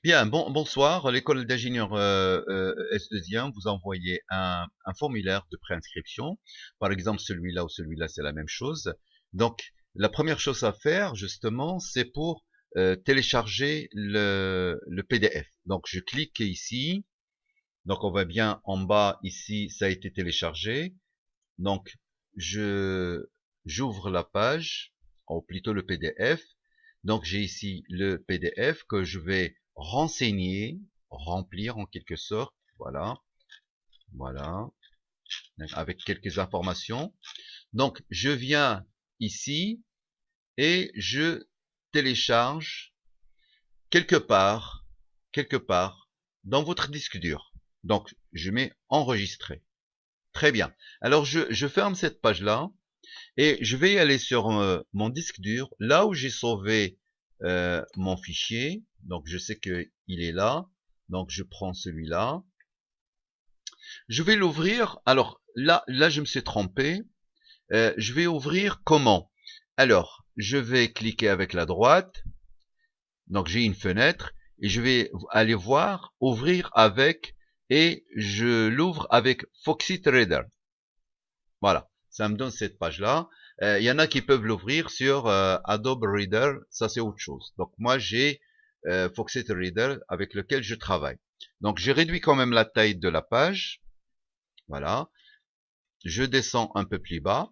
Bien, bonsoir. L'école d'ingénieurs S2I vous envoyez un formulaire de préinscription. Par exemple, celui-là ou celui-là, c'est la même chose. Donc, la première chose à faire, justement, c'est pour télécharger le PDF. Donc, je clique ici. Donc, on voit bien en bas, ici, ça a été téléchargé. Donc, je j'ouvre la page, ou plutôt le PDF. Donc, j'ai ici le PDF que je vais renseigner, remplir en quelque sorte. Voilà, voilà, avec quelques informations. Donc, je viens ici et je télécharge quelque part dans votre disque dur. Donc, je mets enregistrer. Très bien. Alors, je ferme cette page-là. Et je vais aller sur mon disque dur, là où j'ai sauvé mon fichier. Donc je sais que il est là. Donc je prends celui-là. Je vais l'ouvrir. Alors là je me suis trompé. Je vais ouvrir comment? Alors je vais cliquer avec la droite. Donc j'ai une fenêtre et je vais aller voir ouvrir avec et je l'ouvre avec Foxit Reader. Voilà, ça me donne cette page-là. Il y en a qui peuvent l'ouvrir sur Adobe Reader, ça c'est autre chose. Donc moi j'ai Foxit Reader avec lequel je travaille. Donc j'ai réduit quand même la taille de la page. Voilà, je descends un peu plus bas.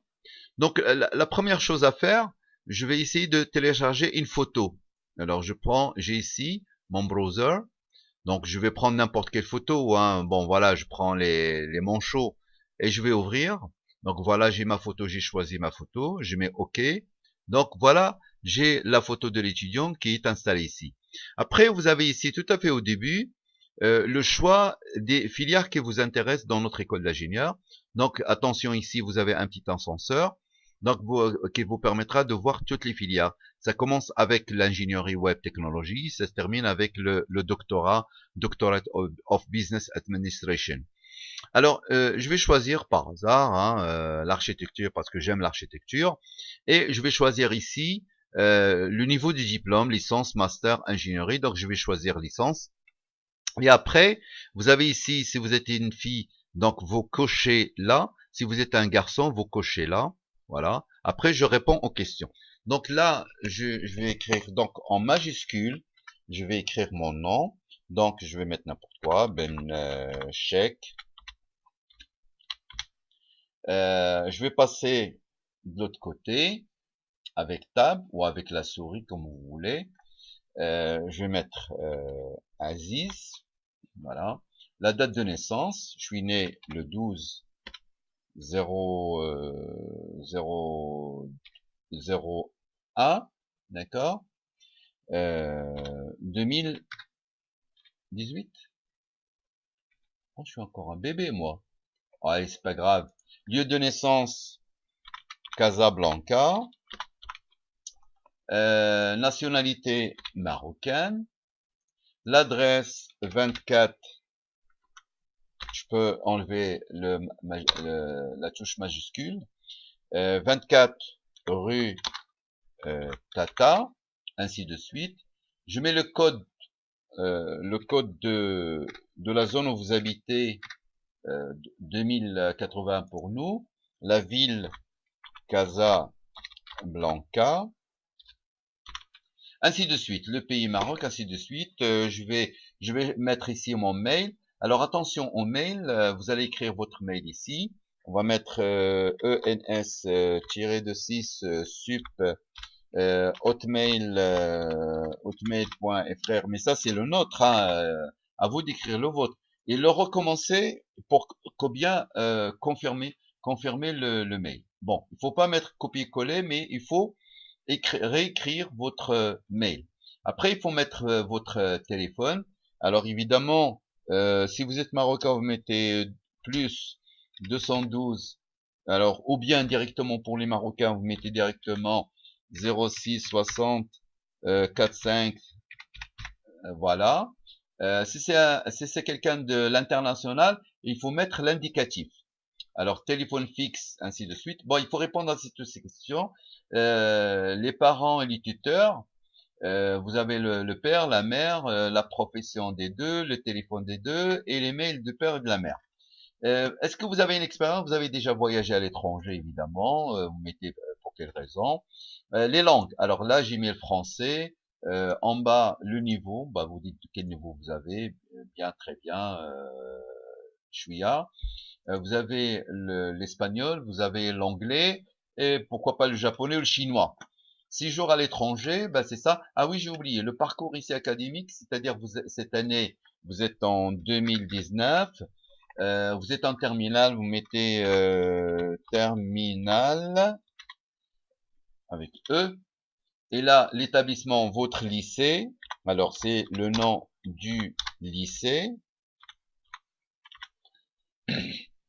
Donc la première chose à faire, je vais essayer de télécharger une photo. Alors j'ai ici mon browser. Donc je vais prendre n'importe quelle photo, hein. Bon voilà, je prends les manchots et je vais ouvrir. Donc voilà, j'ai ma photo, j'ai choisi ma photo, je mets OK. Donc voilà, j'ai la photo de l'étudiant qui est installée ici. Après, vous avez ici tout à fait au début le choix des filières qui vous intéressent dans notre école d'ingénieur. Donc attention, ici vous avez un petit ascenseur donc qui vous permettra de voir toutes les filières. Ça commence avec l'ingénierie web technologie, ça se termine avec le Doctorate of Business Administration. Alors, je vais choisir par hasard l'architecture parce que j'aime l'architecture. Et je vais choisir ici le niveau du diplôme, licence, master, ingénierie. Donc, je vais choisir licence. Et après, vous avez ici, si vous êtes une fille, donc vous cochez là. Si vous êtes un garçon, vous cochez là. Voilà. Après, je réponds aux questions. Donc là, je vais écrire donc en majuscule, je vais écrire mon nom. Donc, je vais mettre n'importe quoi, Chèque. Je vais passer de l'autre côté avec Tab ou avec la souris comme vous voulez. Je vais mettre Aziz. Voilà. La date de naissance, je suis né le 12 0 0 0 A, d'accord. 2018. Oh, je suis encore un bébé moi. Ouais, c'est pas grave. Lieu de naissance, Casablanca. Nationalité marocaine. L'adresse 24. Je peux enlever la touche majuscule. 24 rue Tata, ainsi de suite. Je mets le code de la zone où vous habitez, 2080 pour nous. La ville Casablanca, ainsi de suite. Le pays Maroc, ainsi de suite. Je vais mettre ici mon mail. Alors attention au mail, vous allez écrire votre mail ici. On va mettre ens-6 sup hotmail.fr, mais ça c'est le nôtre, hein, à vous d'écrire le vôtre et le recommencer pour bien confirmer le mail. Bon, il faut pas mettre copier-coller, mais il faut réécrire votre mail. Après, il faut mettre votre téléphone. Alors évidemment, si vous êtes marocain, vous mettez plus 212. Alors, ou bien directement pour les Marocains, vous mettez directement 06 60 45, voilà. Si c'est quelqu'un de l'international, il faut mettre l'indicatif. Alors téléphone fixe, ainsi de suite. Bon, il faut répondre à toutes ces questions. Les parents et les tuteurs. Vous avez le père, la mère, la profession des deux, le téléphone des deux et les mails du père et de la mère. Est-ce que vous avez une expérience? Vous avez déjà voyagé à l'étranger, évidemment. Vous mettez pour quelle raison? Les langues. Alors là, j'ai mis le français. En bas, le niveau. Bah, vous dites quel niveau vous avez. Bien, très bien. Chouïa. Vous avez l'espagnol, vous avez l'anglais et pourquoi pas le japonais ou le chinois. 6 jours à l'étranger, bah c'est ça. Ah oui, j'ai oublié, le parcours ici académique, c'est-à-dire cette année, vous êtes en 2019, vous êtes en terminale, vous mettez terminale avec E, et là, l'établissement, votre lycée, alors c'est le nom du lycée,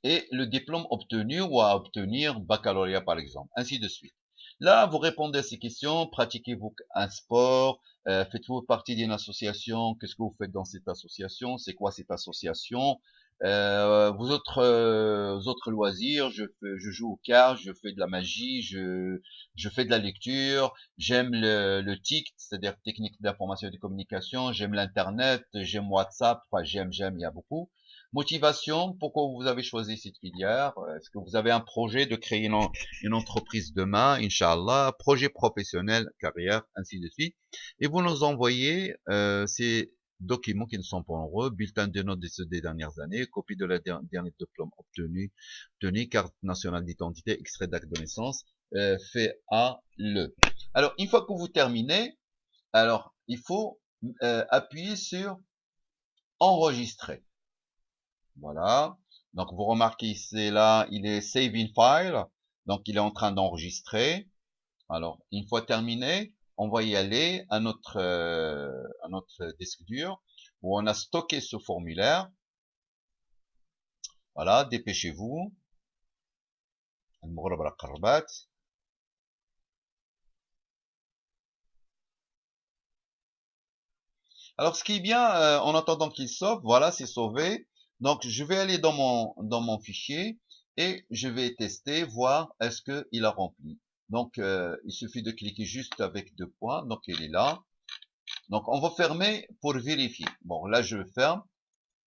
et le diplôme obtenu ou à obtenir, baccalauréat par exemple, ainsi de suite. Là, vous répondez à ces questions, pratiquez-vous un sport, faites-vous partie d'une association, qu'est-ce que vous faites dans cette association, c'est quoi cette association, vos autres loisirs, je joue aux cartes, je fais de la magie, je fais de la lecture, j'aime le TIC, c'est-à-dire technique d'information et de communication, j'aime l'internet, j'aime WhatsApp, enfin j'aime, il y a beaucoup. Motivation, pourquoi vous avez choisi cette filière? Est-ce que vous avez un projet de créer une entreprise demain, Inch'Allah, projet professionnel, carrière, ainsi de suite. Et vous nous envoyez ces documents qui ne sont pas heureux, bulletin de notes des dernières années, copie de la dernière diplôme obtenu, carte nationale d'identité, extrait d'acte de naissance, fait à le. Alors, une fois que vous terminez, alors il faut appuyer sur enregistrer. Voilà. Donc vous remarquez ici là, il est save in file. Donc il est en train d'enregistrer. Alors une fois terminé, on va y aller à notre disque dur où on a stocké ce formulaire. Voilà, dépêchez-vous. Alors ce qui est bien, en attendant qu'il sauve, voilà, c'est sauvé. Donc je vais aller dans mon fichier et je vais tester, voir est-ce que il a rempli. Donc il suffit de cliquer juste avec 2 points. Donc il est là. Donc on va fermer pour vérifier. Bon là je ferme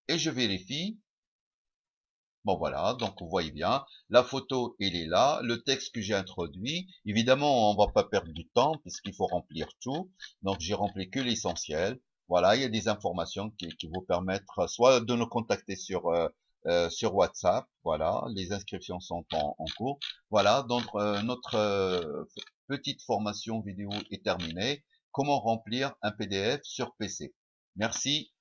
et je vérifie. Bon voilà, donc vous voyez bien, la photo elle est là, le texte que j'ai introduit, évidemment on va pas perdre du temps puisqu'il faut remplir tout, donc j'ai rempli que l'essentiel. Voilà, il y a des informations qui vous permettent soit de nous contacter sur WhatsApp, voilà, les inscriptions sont en cours. Voilà, donc notre petite formation vidéo est terminée. Comment remplir un PDF sur PC. Merci.